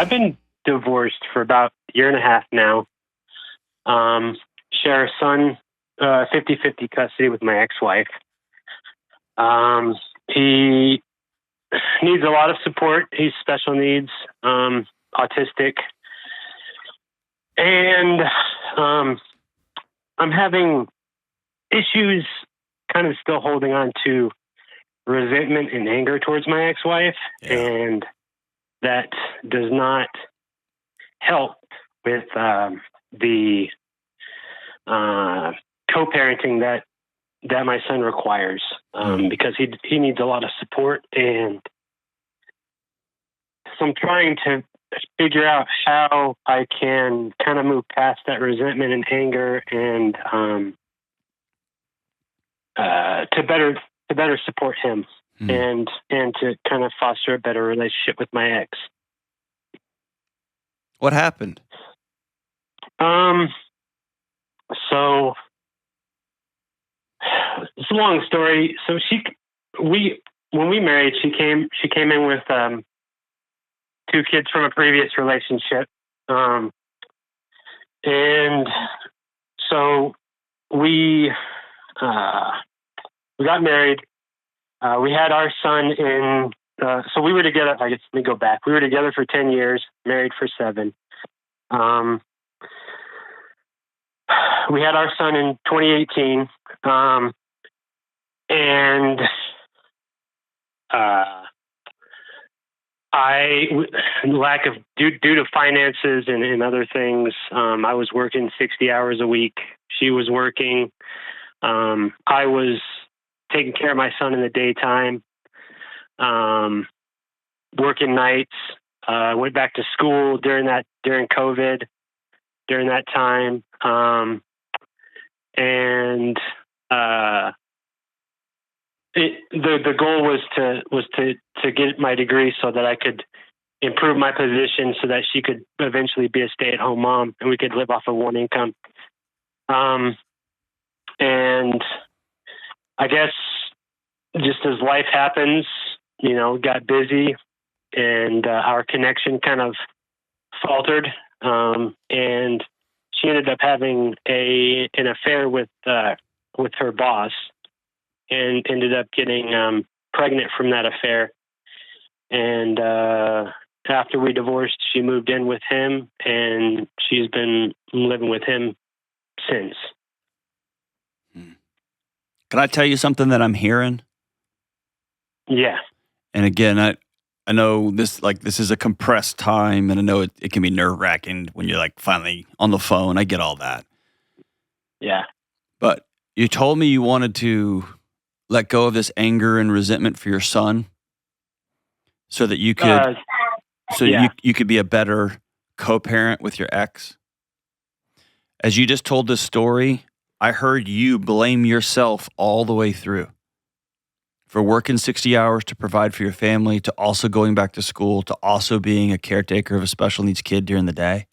I've been divorced for about a year and a half now. Share a son, 50-50 custody with my ex-wife. He needs a lot of support. He's special needs, autistic. And I'm having issues kind of still holding on to resentment and anger towards my ex-wife. Yeah. And that does not help with the co-parenting that my son requires, because he needs a lot of support. And so I'm trying to figure out how I can kind of move past that resentment and anger, and to better support him, and to kind of foster a better relationship with my ex. What happened? So it's a long story. So when we married, she came in with 2 kids from a previous relationship. And so we got married. We had our son in, so we were together, I guess, let me go back. We were together for 10 years, married for 7. We had our son in 2018. And due to finances and other things, I was working 60 hours a week. She was working. I was taking care of my son in the daytime, working nights. Went back to school during COVID, during that time. The goal was to get my degree so that I could improve my position, so that she could eventually be a stay-at-home mom and we could live off of one income. And I guess just as life happens, got busy, and our connection kind of faltered. And she ended up having an affair with her boss, and ended up getting pregnant from that affair. And after we divorced, she moved in with him, and she's been living with him since. Can I tell you something that I'm hearing? Yeah. And again, I know this is a compressed time, and I know it can be nerve-wracking when you're like finally on the phone. I get all that. Yeah. But you told me you wanted to let go of this anger and resentment for your son, so that you could you could be a better co-parent with your ex. As you just told this story, I heard you blame yourself all the way through for working 60 hours to provide for your family, to also going back to school, to also being a caretaker of a special needs kid during the day.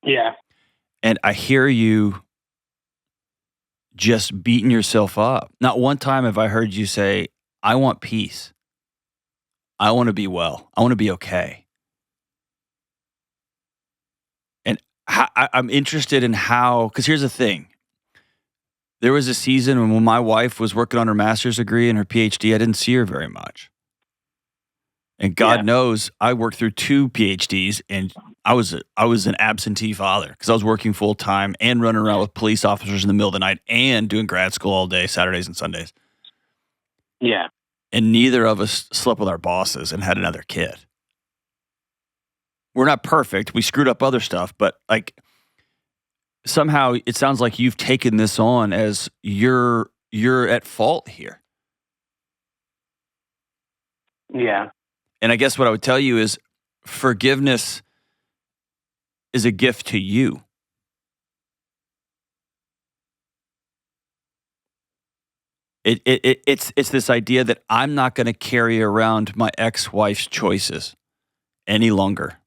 Yeah. And I hear you just beating yourself up. Not one time have I heard you say, I want peace. I want to be well. I want to be okay. And I'm interested in how, because here's the thing. There was a season when my wife was working on her master's degree and her PhD, I didn't see her very much. And God knows I worked through 2 PhDs, and I was an absentee father because I was working full time and running around with police officers in the middle of the night and doing grad school all day, Saturdays and Sundays. Yeah. And neither of us slept with our bosses and had another kid. We're not perfect. We screwed up other stuff, but like somehow it sounds like you've taken this on as you're at fault here. Yeah. And I guess what I would tell you is forgiveness is a gift to you. It's this idea that I'm not going to carry around my ex-wife's choices any longer.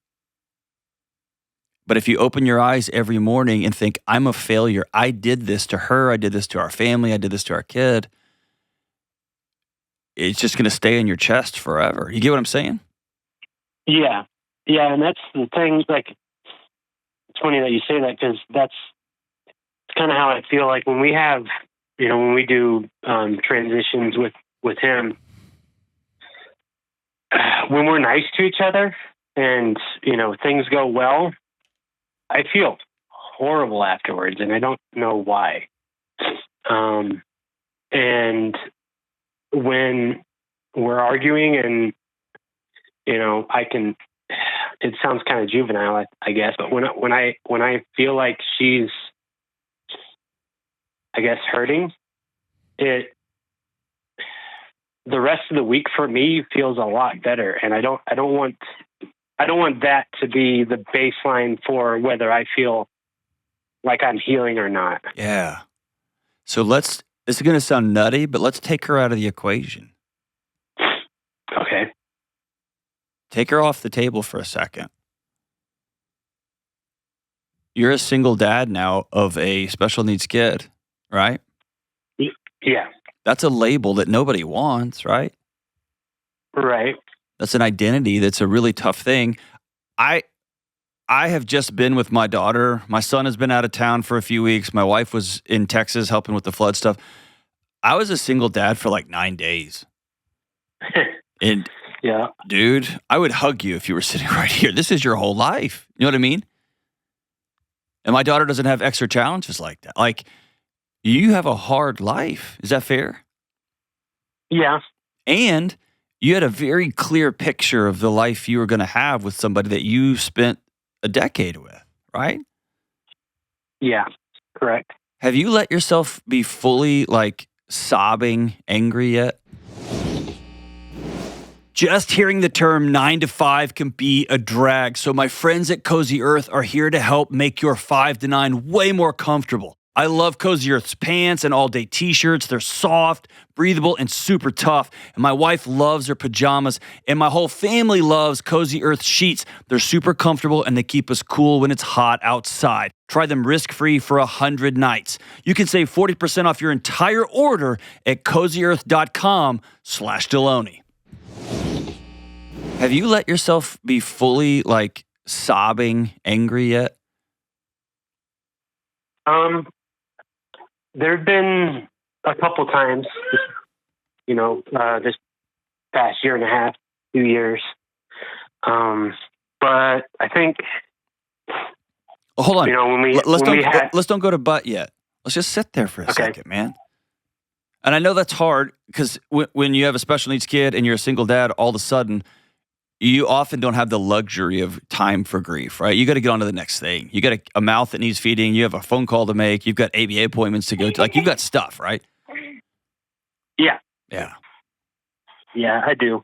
But if you open your eyes every morning and think, I'm a failure, I did this to her, I did this to our family, I did this to our kid, it's just going to stay in your chest forever. You get what I'm saying? Yeah. Yeah, and that's the thing. Like, it's funny that you say that, because that's kind of how I feel like when we have, when we do transitions with him, when we're nice to each other and, things go well, I feel horrible afterwards, and I don't know why. And when we're arguing and, it sounds kind of juvenile, I guess, but when I feel like she's, I guess, hurting, the rest of the week for me feels a lot better. And I don't want that to be the baseline for whether I feel like I'm healing or not. Yeah. So this is going to sound nutty, but let's take her out of the equation. Okay. Take her off the table for a second. You're a single dad now of a special needs kid, right? Yeah. That's a label that nobody wants, right? Right. That's an identity that's a really tough thing. I have just been with my daughter. My son has been out of town for a few weeks. My wife was in Texas helping with the flood stuff. I was a single dad for like 9 days. And yeah, dude, I would hug you if you were sitting right here. This is your whole life. You know what I mean? And my daughter doesn't have extra challenges like that. Like, you have a hard life. Is that fair? Yeah. And you had a very clear picture of the life you were going to have with somebody that you spent a decade with, right? Yeah, correct. Have you let yourself be fully like sobbing angry yet? Just hearing the term 9 to 5 can be a drag. So my friends at Cozy Earth are here to help make your 5 to 9 way more comfortable. I love Cozy Earth's pants and all-day t-shirts. They're soft, breathable, and super tough. And my wife loves her pajamas. And my whole family loves Cozy Earth sheets. They're super comfortable, and they keep us cool when it's hot outside. Try them risk-free for 100 nights. You can save 40% off your entire order at cozyearth.com/Delony. Have you let yourself be fully, like, sobbing angry yet? There have been a couple times, this past year and a half, 2 years. But I think, hold on. Let's don't go to but yet. Let's just sit there for a second, man. And I know that's hard because when you have a special needs kid and you're a single dad, all of a sudden, you often don't have the luxury of time for grief, right? You got to get on to the next thing. You got a mouth that needs feeding. You have a phone call to make. You've got ABA appointments to go to. Like, you've got stuff, right? Yeah. Yeah. Yeah, I do.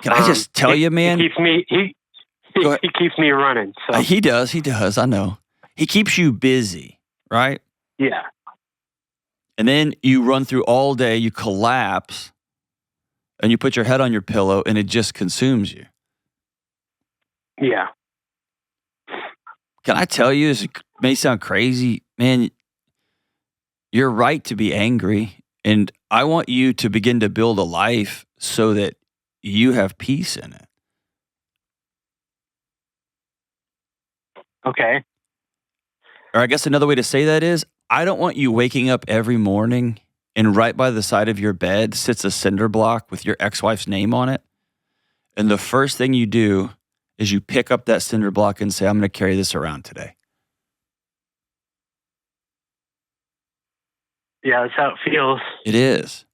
Can I just tell you, man? He keeps me running. So. He does. I know. He keeps you busy, right? Yeah. And then you run through all day, you collapse, and you put your head on your pillow, and it just consumes you. Yeah. Can I tell you, this may sound crazy, man, you're right to be angry, and I want you to begin to build a life so that you have peace in it. Okay. Or I guess another way to say that is, I don't want you waking up every morning and right by the side of your bed sits a cinder block with your ex-wife's name on it. And the first thing you do is you pick up that cinder block and say, I'm going to carry this around today. Yeah, that's how it feels. It is.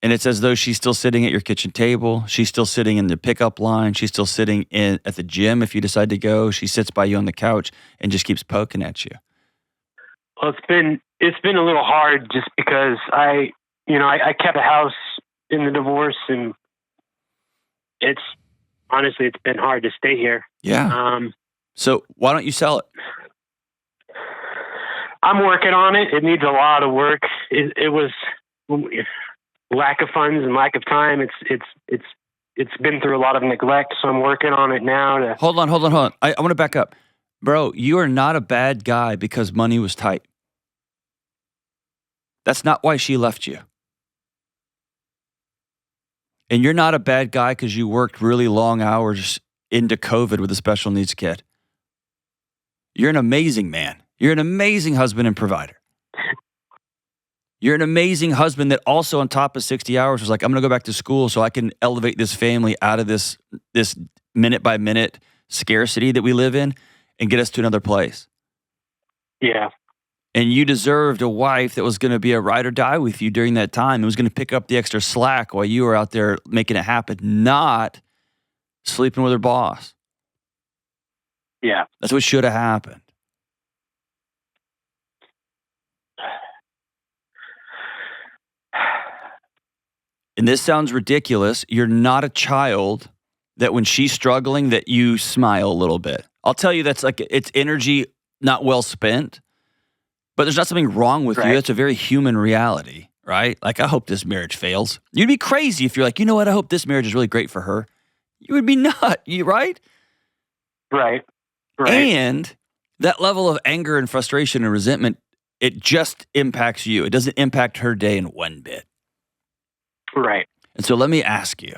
And it's as though she's still sitting at your kitchen table. She's still sitting in the pickup line. She's still sitting at the gym if you decide to go. She sits by you on the couch and just keeps poking at you. Well, it's been a little hard just because I kept a house in the divorce, and it's been hard to stay here. Yeah. So why don't you sell it? I'm working on it. It needs a lot of work. It was lack of funds and lack of time. It's been through a lot of neglect, so I'm working on it now. Hold on. I want to back up. Bro, you are not a bad guy because money was tight. That's not why she left you. And you're not a bad guy because you worked really long hours into COVID with a special needs kid. You're an amazing man. You're an amazing husband and provider. You're an amazing husband that also on top of 60 hours was like, I'm going to go back to school so I can elevate this family out of this minute by minute scarcity that we live in and get us to another place. Yeah. And you deserved a wife that was going to be a ride or die with you during that time. It was going to pick up the extra slack while you were out there making it happen, not sleeping with her boss. Yeah. That's what should have happened. And this sounds ridiculous. You're not a child that when she's struggling that you smile a little bit. I'll tell you that's like it's energy not well spent, but there's not something wrong with you. It's a very human reality, right? Like, I hope this marriage fails. You'd be crazy if you're like, you know what? I hope this marriage is really great for her. You would be nut, right? Right. And that level of anger and frustration and resentment, it just impacts you. It doesn't impact her day in one bit. Right. And so let me ask you,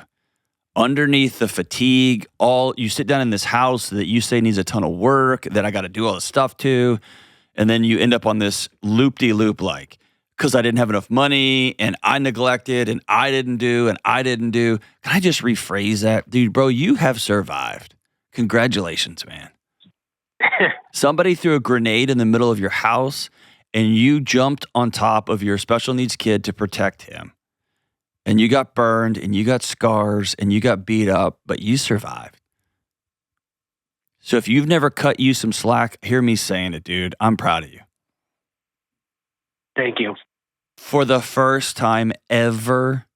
underneath the fatigue, you sit down in this house that you say needs a ton of work, that I got to do all this stuff to, and then you end up on this loop-de-loop like, because I didn't have enough money, and I neglected, and I didn't do, and I didn't do. Can I just rephrase that? Dude, bro, you have survived. Congratulations, man. Somebody threw a grenade in the middle of your house, and you jumped on top of your special needs kid to protect him. And you got burned, and you got scars, and you got beat up, but you survived. So if you've never cut you some slack, hear me saying it, dude. I'm proud of you. Thank you. For the first time ever,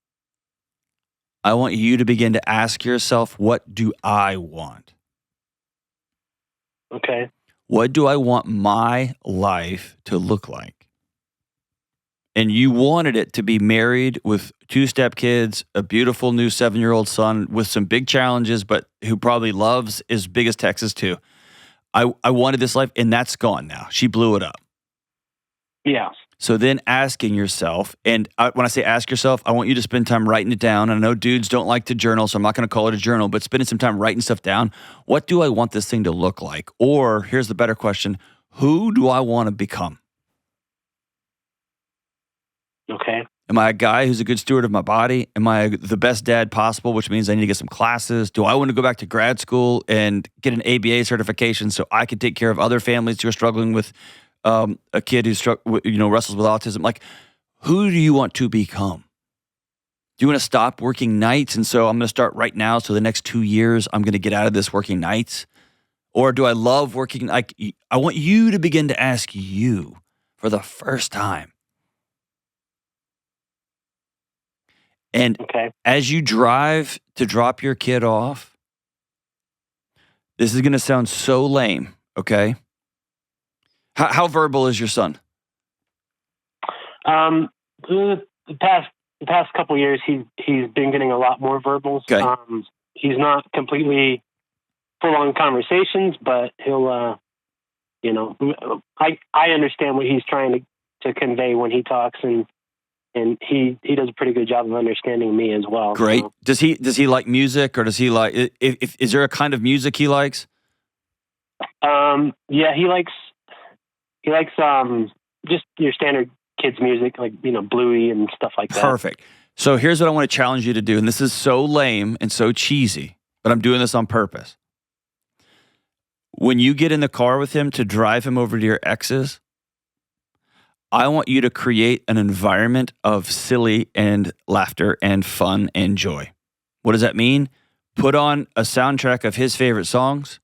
I want you to begin to ask yourself, what do I want? Okay. What do I want my life to look like? And you wanted it to be married with 2 stepkids, a beautiful new 7-year-old son with some big challenges, but who probably loves as big as Texas too. I wanted this life, and that's gone now. She blew it up. Yeah. So then asking yourself, and when I say ask yourself, I want you to spend time writing it down. And I know dudes don't like to journal, so I'm not going to call it a journal, but spending some time writing stuff down. What do I want this thing to look like? Or here's the better question, who do I want to become? Okay. Am I a guy who's a good steward of my body? Am I the best dad possible, which means I need to get some classes? Do I want to go back to grad school and get an ABA certification so I can take care of other families who are struggling with a kid who wrestles with autism? Like, who do you want to become? Do you want to stop working nights? And so I'm going to start right now. So the next 2 years, I'm going to get out of this working nights. Or do I love working? Like, I want you to begin to ask you for the first time. And as you drive to drop your kid off, this is going to sound so lame, okay? How verbal is your son? The past couple years, he's been getting a lot more verbal. Okay. He's not completely full-on conversations, but he'll, I understand what he's trying to convey when he talks, and he does a pretty good job of understanding me as well. Great. So. Does he like music, or does he like? Is there a kind of music he likes? Yeah, he likes just your standard kids music, like Bluey and stuff like that. Perfect. So here's what I want to challenge you to do, and this is so lame and so cheesy, but I'm doing this on purpose. When you get in the car with him to drive him over to your ex's, I want you to create an environment of silly and laughter and fun and joy. What does that mean? Put on a soundtrack of his favorite songs.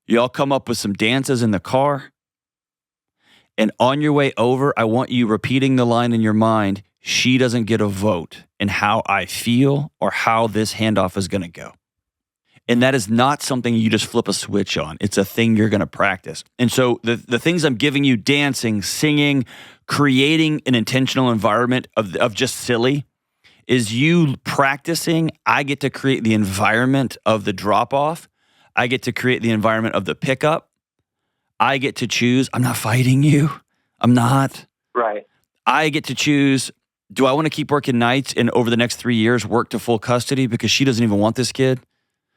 Y'all come up with some dances in the car. And on your way over, I want you repeating the line in your mind, she doesn't get a vote in how I feel or how this handoff is going to go. And that is not something you just flip a switch on. It's a thing you're going to practice. And so the things I'm giving you, dancing, singing, creating an intentional environment of just silly, is you practicing. I get to create the environment of the drop-off. I get to create the environment of the pickup. I get to choose. I'm not fighting you. I'm not. Right. I get to choose, do I want to keep working nights and over the next 3 years work to full custody because she doesn't even want this kid?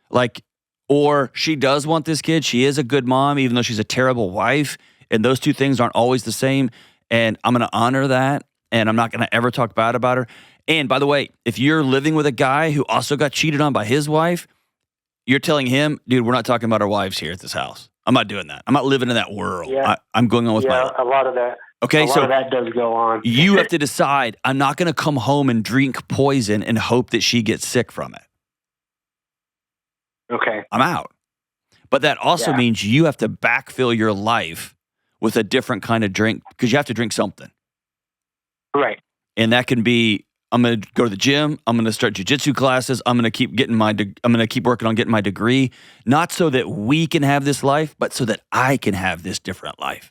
Like, Or she does want this kid. She is a good mom, even though she's a terrible wife. And those two things aren't always the same. And I'm going to honor that. And I'm not going to ever talk bad about her. And by the way, if you're living with a guy who also got cheated on by his wife, you're telling him, dude, we're not talking about our wives here at this house. I'm not doing that. I'm not living in that world. Yeah. I'm going on with my life. A lot of that. Okay, a lot of that does go on. You have to decide, I'm not going to come home and drink poison and hope that she gets sick from it. Okay. I'm out. But that also means you have to backfill your life with a different kind of drink because you have to drink something. Right. And that can be, I'm going to go to the gym. I'm going to start jiu-jitsu classes. I'm going to keep working on getting my degree. Not so that we can have this life, but so that I can have this different life.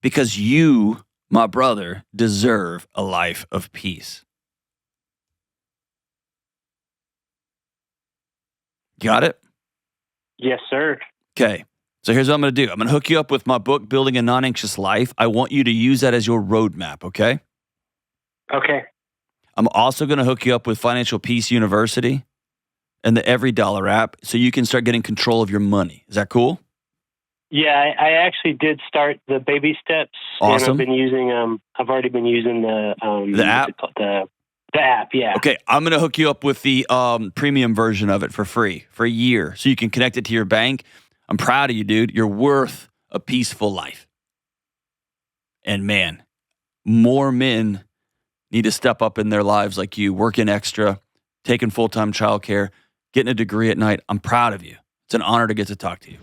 Because you, my brother, deserve a life of peace. Got it? Yes, sir. Okay. So here's what I'm going to do. I'm going to hook you up with my book, Building a Non-Anxious Life. I want you to use that as your roadmap, okay? Okay. I'm also going to hook you up with Financial Peace University and the Every Dollar app so you can start getting control of your money. Is that cool? Yeah, I actually did start the baby steps. Awesome. And I've been using I've already been using the app. The app, yeah. Okay, I'm going to hook you up with the premium version of it for free for a year so you can connect it to your bank. I'm proud of you, dude. You're worth a peaceful life. And man, more men need to step up in their lives like you, working extra, taking full-time childcare, getting a degree at night. I'm proud of you. It's an honor to get to talk to you.